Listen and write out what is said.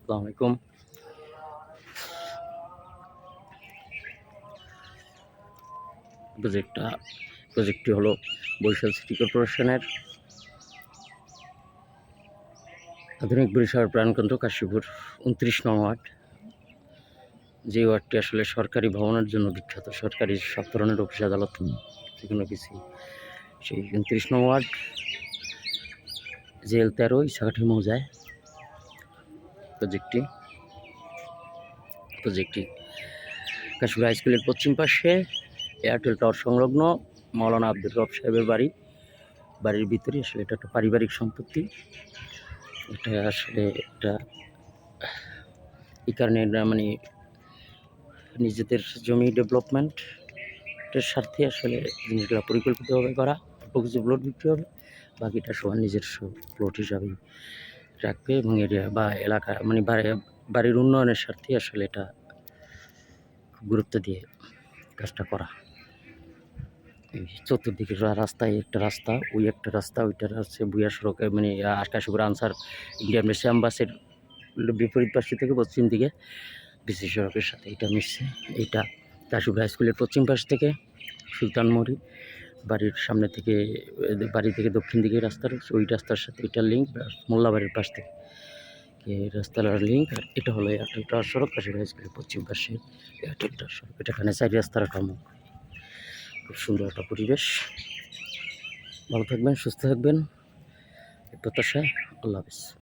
আসসালামু আলাইকুম। প্রজেক্টটি হলো বরিশাল সিটি কর্পোরেশনের আধুনিক বরিশাল প্রাণকেন্দ্র কাশীপুর ২৯ নং ওয়ার্ড। যে ওয়ার্ডটি আসলে সরকারি ভবনের জন্য বিখ্যাত, সরকারি সব ধরনের অফিস আদালত যেগুলো কিছু, সেই ২৯ নং ওয়ার্ড জেল ১৩ ইসাঘাটি মৌজায় প্রজেক্টটি কাশীপুর হাই স্কুলের পশ্চিম পাশে এয়ারটেল টাওয়ার সংলগ্ন মাওলানা আব্দুর রব সাহেবের বাড়ির ভিতরে। আসলে এটা একটা পারিবারিক সম্পত্তি। এটা আসলে এটা এই কারণে মানে নিজেদের জমি ডেভেলপমেন্টের স্বার্থে আসলে জিনিসগুলো পরিকল্পিতভাবে করা। অল্প কিছু প্লট বিক্রি হবে, বাকিটা সবার নিজস্ব প্লট হিসাবেই রাখবে এবং এরিয়া বা এলাকা মানে বাড়ির উন্নয়নের স্বার্থে আসলে এটা খুব গুরুত্ব দিয়ে কাজটা করা। এই চতুর্দিকে রাস্তায় একটা রাস্তা, ওই একটা রাস্তা, ওইটা হচ্ছে বুয়া সড়ক মানে কাশীপুর আনসার ইন্ডিয়ান অ্যাম্বাসির বিপরীত পাশে থেকে পশ্চিম দিকে বিসি সড়কের সাথে এটা মিশছে। এইটা কাশীপুর হাই স্কুলের পশ্চিম পাশ থেকে সুলতানমুড়ি বাড়ির সামনে থেকে বাড়ি থেকে দক্ষিণ দিকে রাস্তা রয়েছে, ওই রাস্তার সাথে এটার লিঙ্ক মোল্লাবাড়ির পাশ থেকে রাস্তার লিঙ্ক। আর এটা হলো এয়ারটেল টাওয়ার সড়ক, কাশীপুর হাই স্কুলের পশ্চিম পাশে এয়ারটেল টাওয়ার সড়ক। এটাখানে 4 রাস্তার কামো, খুব সুন্দর একটা পরিবেশ। ভালো থাকবেন, সুস্থ থাকবেন, প্রত্যাশা। আল্লাহ হাফিজ।